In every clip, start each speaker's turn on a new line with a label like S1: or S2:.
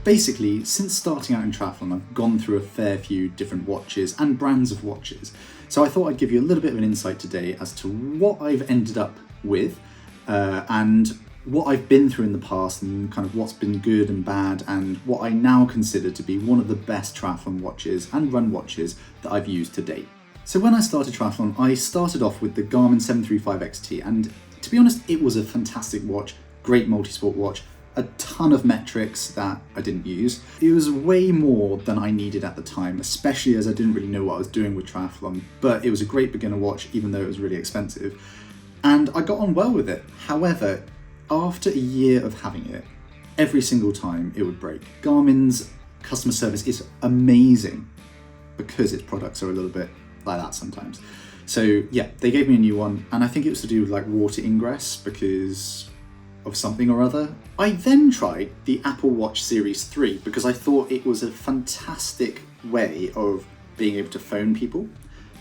S1: Basically, since starting out in triathlon, I've gone through a fair few different watches and brands of watches. So I thought I'd give you a little bit of an insight today as to what I've ended up with and what I've been through in the past and kind of what's been good and bad and what I now consider to be one of the best triathlon watches and run watches that I've used to date. So when I started triathlon, I started off with the Garmin 735 XT, and to be honest, it was a fantastic watch, great multi-sport watch, a ton of metrics that I didn't use. It was way more than I needed at the time, especially as I didn't really know what I was doing with triathlon, but it was a great beginner watch, even though it was really expensive. And I got on well with it. However, after a year of having it, every single time it would break. Garmin's customer service is amazing because its products are a little bit like that sometimes. So yeah, they gave me a new one, and I think it was to do with like water ingress because of something or other. I then tried the Apple Watch Series 3 because I thought it was a fantastic way of being able to phone people,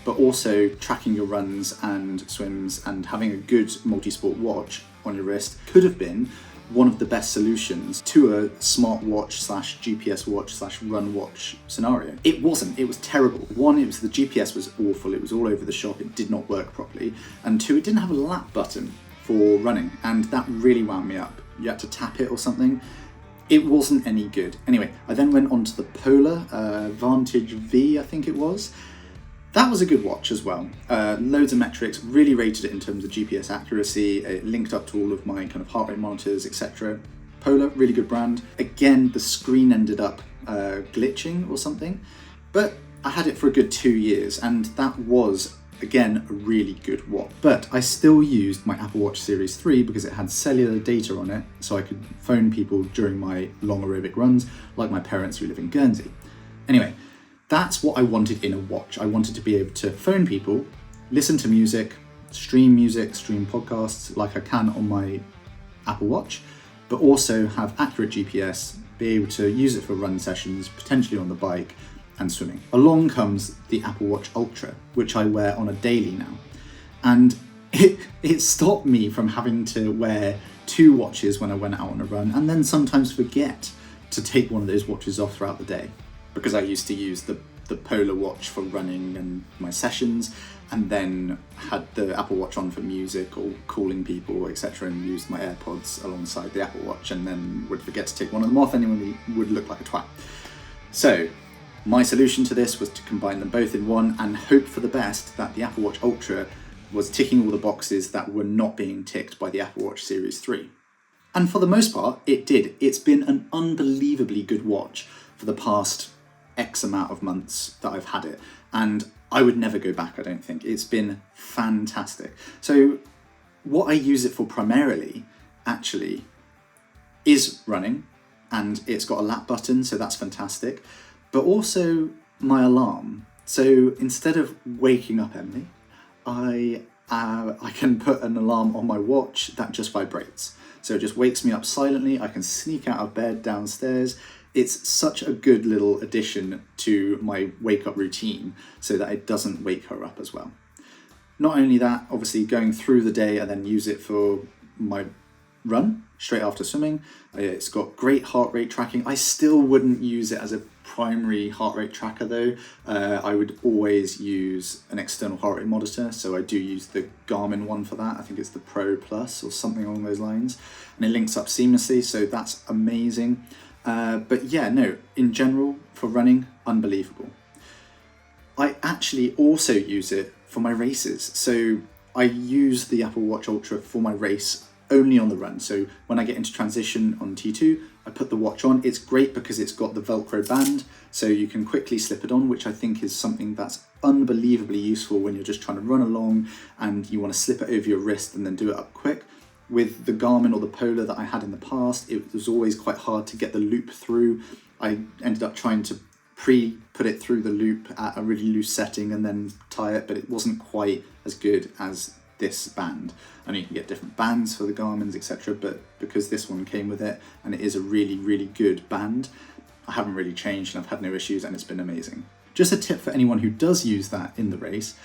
S1: but also tracking your runs and swims, and having a good multi-sport watch on your wrist could have been one of the best solutions to a smartwatch slash GPS watch slash run watch scenario. It wasn't, it was terrible. One, it was the GPS was awful, it was all over the shop, it did not work properly. And two, it didn't have a lap button for running, and that really wound me up. You had to tap it or something. It wasn't any good. Anyway, I then went on to the Polar Vantage V, I think it was. That was a good watch as well. Loads of metrics, really rated it in terms of GPS accuracy. It linked up to all of my kind of heart rate monitors, etc. Polar, really good brand. Again, the screen ended up glitching or something, but I had it for a good 2 years, and that was, again, a really good watch. But I still used my Apple Watch Series 3 because it had cellular data on it, so I could phone people during my long aerobic runs, like my parents who live in Guernsey. Anyway, that's what I wanted in a watch. I wanted to be able to phone people, listen to music, stream podcasts like I can on my Apple Watch, but also have accurate GPS, be able to use it for run sessions, potentially on the bike, and swimming. Along comes the Apple Watch Ultra, which I wear on a daily now. And it stopped me from having to wear two watches when I went out on a run, and then sometimes forget to take one of those watches off throughout the day. Because I used to use the Polar watch for running and my sessions, and then had the Apple Watch on for music or calling people, etc., and used my AirPods alongside the Apple Watch, and then would forget to take one of them off, and anyone would look like a twat. So my solution to this was to combine them both in one and hope for the best that the Apple Watch Ultra was ticking all the boxes that were not being ticked by the Apple Watch Series 3. And for the most part, it did. It's been an unbelievably good watch for the past X amount of months that I've had it, and I would never go back, I don't think. It's been fantastic. So what I use it for primarily, actually, is running, and it's got a lap button, so that's fantastic, but also my alarm. So instead of waking up Emily, I can put an alarm on my watch that just vibrates. So it just wakes me up silently. I can sneak out of bed downstairs. It's such a good little addition to my wake up routine so that it doesn't wake her up as well. Not only that, obviously going through the day, I then use it for my run straight after swimming. It's got great heart rate tracking. I still wouldn't use it as a primary heart rate tracker though. I would always use an external heart rate monitor, so I do use the Garmin one for that. I think it's the Pro Plus or something along those lines, and it links up seamlessly, so that's amazing. But yeah, no, in general, for running, unbelievable. I actually also use it for my races. So I use the Apple Watch Ultra for my race only on the run. So when I get into transition on T2, I put the watch on. It's great because it's got the Velcro band, so you can quickly slip it on, which I think is something that's unbelievably useful when you're just trying to run along and you want to slip it over your wrist and then do it up quick. With the Garmin or the Polar that I had in the past, it was always quite hard to get the loop through. I ended up trying to put it through the loop at a really loose setting and then tie it, but it wasn't quite as good as this band. I know you can get different bands for the Garmins, etc., but because this one came with it and it is a really, really good band, I haven't really changed and I've had no issues, and it's been amazing. Just a tip for anyone who does use that in the race: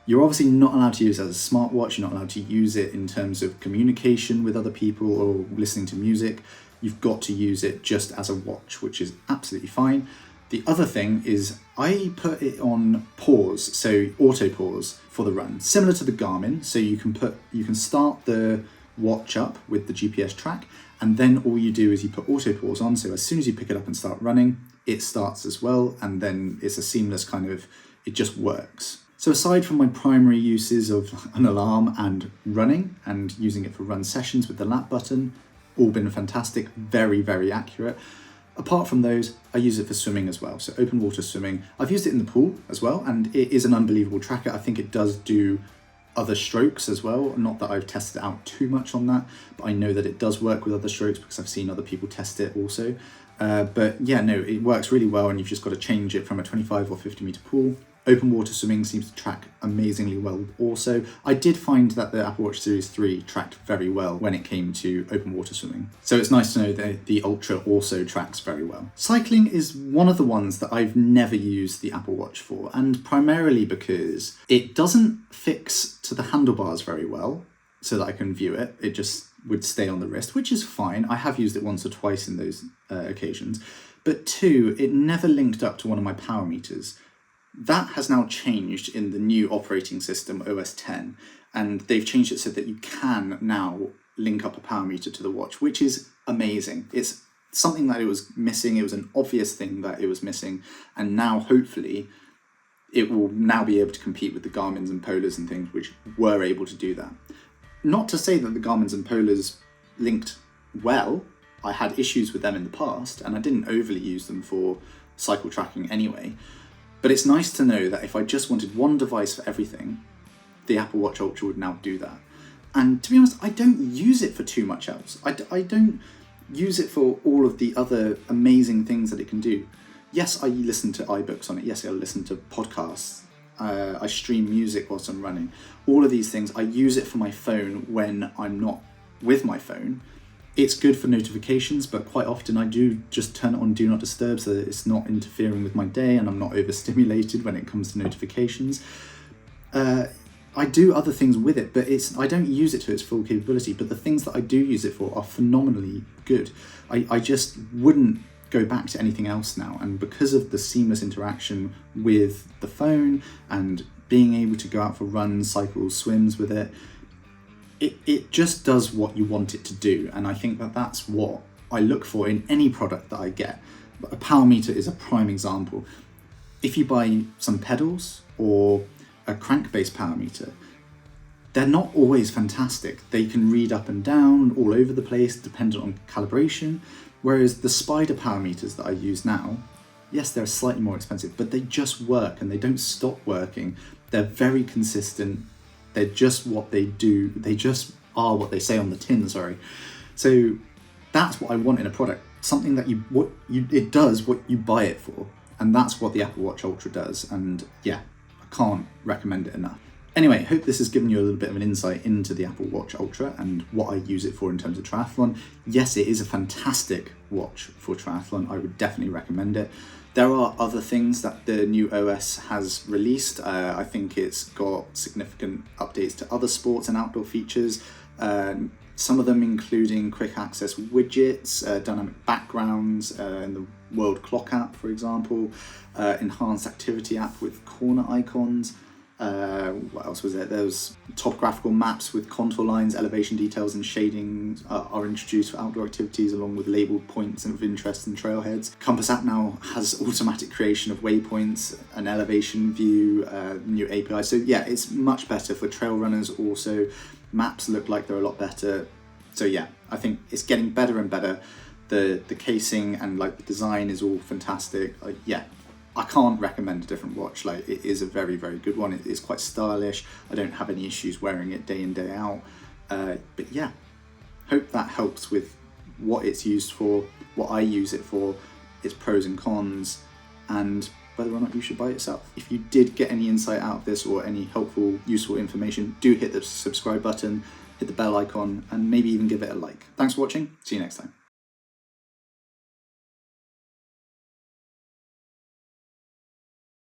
S1: you're obviously not allowed to use it as a smartwatch, you're not allowed to use it in terms of communication with other people or listening to music. you've got to use it just as a watch, which is absolutely fine. The other thing is I put it on pause, so auto pause for the run, similar to the Garmin. So you can start the watch up with the GPS track, and then all you do is you put auto pause on. So as soon as you pick it up and start running, it starts as well, and then it's a seamless kind of, it just works. So aside from my primary uses of an alarm and running and using it for run sessions with the lap button, all been fantastic, very, very accurate. Apart from those, I use it for swimming as well. So open water swimming. I've used it in the pool as well, and it is an unbelievable tracker. I think it does do other strokes as well. Not that I've tested it out too much on that, but I know that it does work with other strokes because I've seen other people test it also. But yeah, no, it works really well, and you've just got to change it from a 25 or 50 meter pool. Open water swimming seems to track amazingly well also. I did find that the Apple Watch Series 3 tracked very well when it came to open water swimming. So it's nice to know that the Ultra also tracks very well. Cycling is one of the ones that I've never used the Apple Watch for, and primarily because it doesn't fix to the handlebars very well so that I can view it. It just would stay on the wrist, which is fine. I have used it once or twice in those occasions. But two, it never linked up to one of my power meters. That has now changed in the new operating system, OS10, and they've changed it so that you can now link up a power meter to the watch, which is amazing. It's something that it was missing. It was an obvious thing that it was missing, and now hopefully it will now be able to compete with the Garmin's and Polars and things which were able to do that. Not to say that the Garmin's and Polars linked well. I had issues with them in the past, and I didn't overly use them for cycle tracking anyway. But it's nice to know that if I just wanted one device for everything, the Apple Watch Ultra would now do that. And to be honest, I don't use it for too much else. I don't use it for all of the other amazing things that it can do. Yes, I listen to iBooks on it. Yes, I listen to podcasts. I stream music whilst I'm running. All of these things, I use it for my phone when I'm not with my phone. It's good for notifications, but quite often I do just turn it on Do Not Disturb so that it's not interfering with my day and I'm not overstimulated when it comes to notifications. I do other things with it, but I don't use it to its full capability, but the things that I do use it for are phenomenally good. I just wouldn't go back to anything else now, and because of the seamless interaction with the phone and being able to go out for runs, cycles, swims with it, it just does what you want it to do, and I think that that's what I look for in any product that I get. A power meter is a prime example. If you buy some pedals or a crank-based power meter, they're not always fantastic. They can read up and down all over the place, dependent on calibration, whereas the Spider power meters that I use now, yes, they're slightly more expensive, but they just work and they don't stop working. They're very consistent. They're just what they do. They just are what they say on the tin, sorry. So that's what I want in a product. Something that it does what you buy it for. And that's what the Apple Watch Ultra does. And yeah, I can't recommend it enough. Anyway, hope this has given you a little bit of an insight into the Apple Watch Ultra and what I use it for in terms of triathlon. Yes, it is a fantastic watch for triathlon. I would definitely recommend it. There are other things that the new OS has released. I think it's got significant updates to other sports and outdoor features. Some of them including quick access widgets, dynamic backgrounds in the World Clock app, for example, enhanced activity app with corner icons. What else was there? There was topographical maps with contour lines, elevation details and shading are introduced for outdoor activities along with labelled points of interest and trailheads. Compass app now has automatic creation of waypoints, an elevation view, new API. So yeah, it's much better for trail runners also. Maps look like they're a lot better. So yeah, I think it's getting better and better. The casing and like the design is all fantastic. Yeah. I can't recommend a different watch. Like, it is a very, very good one. It is quite stylish. I don't have any issues wearing it day in, day out. But yeah, hope that helps with what it's used for, what I use it for, its pros and cons, and whether or not you should buy it yourself. If you did get any insight out of this or any helpful, useful information, do hit the subscribe button, hit the bell icon, and maybe even give it a like. Thanks for watching. See you next time.